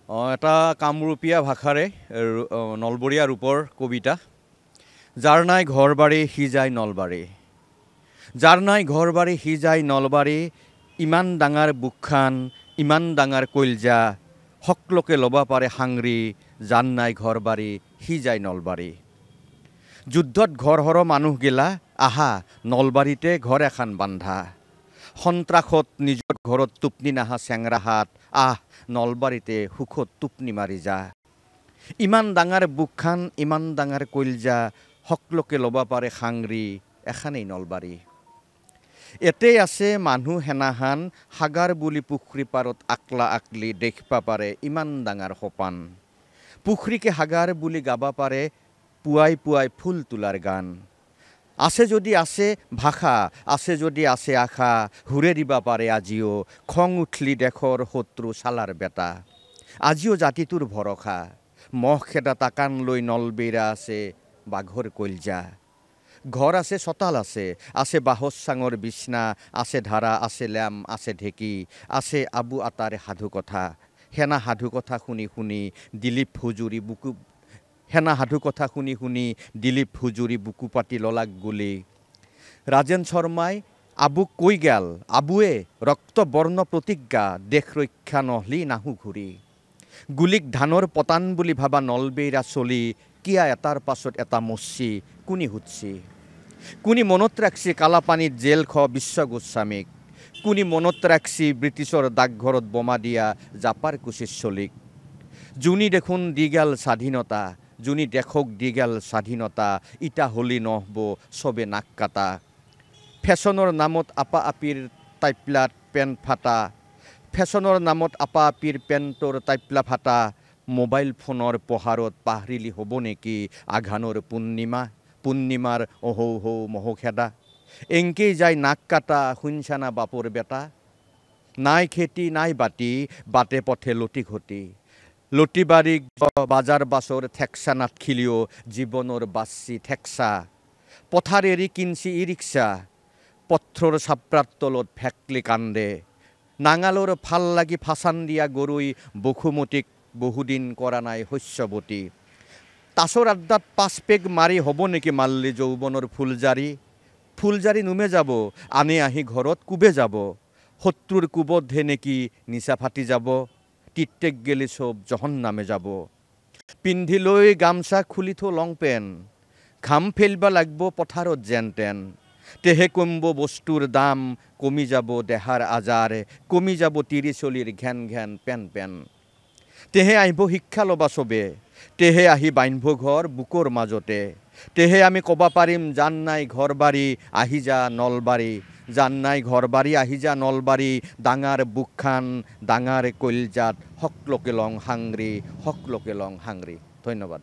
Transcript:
এটা কামৰূপীয়া ভাষাৰে নলবৰীয়া ৰূপৰ কবিতা। যাৰ নাই ঘৰ বাৰী সি যায় নলবাৰী, যাৰ নাই ঘৰ বাৰী সি যায় নলবাৰী, ইমান ডাঙৰ বুকখান ইমান ডাঙৰ কইলজা, সকলোকে ল'ব পাৰে সাংৰি, যাৰ নাই ঘৰ বাৰী সি যায় নলবাৰী। যুদ্ধত ঘৰ হৰ মানুহগিলা আহা নলবাৰীতে ঘৰ এখন বান্ধা, সন্ত্ৰাসত নিজৰ ঘৰত টোপনি নাহা চেংৰাহাত আহ নলবাৰীতে সুখত টোপনি মাৰি যা। ইমান ডাঙৰ বুকখান ইমান ডাঙৰ কইলজা, সকলোকে ল'ব পাৰে সাংৰি, এখানেই নলবাৰী। এতেই আছে মানুহ সেনাহান, সাগাৰ বুলি পুখুৰী পাৰত আকলা আকলি দেখবা পাৰে ইমান ডাঙৰ সপান। পুখুৰীকে সাগাৰ বুলি গাবা পাৰে পুৱাই পুৱাই ফুল তোলাৰ গান। আছে যদি আছে ভাষা, আছে যদি আছে আশা, হুৰে দিবা পাৰে আজিও খং উঠলি দেশৰ শত্ৰু চালাৰ বেটা। আজিও জাতিটোৰ ভৰসা, মহ খেদা তাকান লৈ নলবেৰা আছে বাঘৰ কইলজা। ঘৰ আছে চতাল আছে, আছে বাঁহৰ চাঙৰ বিছনা, আছে ধাৰা আছে লেম আছে ঢেঁকী, আছে আবু আতাৰে সাধু কথা। সেনা সাধু কথা শুনি শুনি দিলীপ হুজুৰি বুকু সেনা সাধু কথা শুনি শুনি দিলীপ হুজুৰি বুকু পাতি ললাক গুলি। ৰাজেন শৰ্মাই আবুক কৈ গেল আবুৱে ৰক্ত বৰ্ণ প্ৰতিজ্ঞা, দেশ ৰক্ষা নহলি নাহু ঘূৰি। গুলিক ধানৰ পতান বুলি ভাবা নলবেইৰা চলি, কিয়া এটাৰ পাছত এটা মচ্ছি কোনি সুধছি। কোনি মনত ৰাখছি কালাপানীত জেল খ বিশ্ব গোস্বামীক, কোনি মনত ৰাখছি ব্ৰিটিছৰ ডাকঘৰত বোমা দিয়া জাপাৰ কুচিৰ চলিক। যোনি দেখোন দি গেল স্বাধীনতা, যোনি দেশক দি গেল স্বাধীনতা, ইটা হলি নহব চবে নাক কাটা। ফেশ্বনৰ নামত আপা আপিৰ টাইপলাত পেণ্ট ফাটা, ফেশ্বনৰ নামত আপা আপিৰ পেণ্টৰ টাইপলা ফাটা। মোবাইল ফোনৰ পহাৰত পাহৰিলি হ'ব নেকি আঘানৰ পূৰ্ণিমাৰ অহৌ হৌ মহখেদা। এংকেই যায় নাক কাটা শুনছানা বাপৰ বেটা। নাই খেতি নাই বাতি, বাটে পথে লটি ঘটি। লটি বাৰী বাজাৰ বাছৰ ঠেকচা নাথখিলিও জীৱনৰ বাচ্ছি ঠেকচা। পথাৰ এৰি কিনছি ই ৰিক্সা, পথৰৰ চাপৰাৰ তলত ভেকলি কান্দে। নাঙালৰ ফাল লাগি ফাচান দিয়া গৰুই বসুমতীক বহুদিন কৰা নাই শস্যৱতী। তাচৰ আড্ডাত 5 পেগ মাৰি হ'ব নেকি মাল্লি যৌৱনৰ ফুলজাৰি নুমে যাব, আনে আহি ঘৰত কোবে যাব। শত্ৰুৰ কোবতহে নেকি নিচা ফাটি যাব, তিত্তেক গেলি চব জহন্নামে যাব। পিন্ধি লৈ গামচা খুলি থো লং পেণ্ট, ঘাম ফেলবা লাগব পথাৰত যেন তেন। তেহে কমব বস্তুৰ দাম, কমি যাব দেহাৰ আজাৰ, কমি যাব তিৰি চলিৰ ঘেন ঘেন পেন পেন। তেহে আহিব শিক্ষা ল'বা চবে, তেহে আহি বান্ধিব ঘৰ বুকৰ মাজতে। তেহে আমি ক'বা পাৰিম যান নাই ঘৰ বাৰী আহি যা নলবাৰী, যান নাই ঘৰ বাৰী আহি যা নলবাৰী। ডাঙৰ বুকখান ডাঙৰ কইলজাত সকলোকে লং হাংৰি, সকলোকে লং হাংৰি। ধন্যবাদ।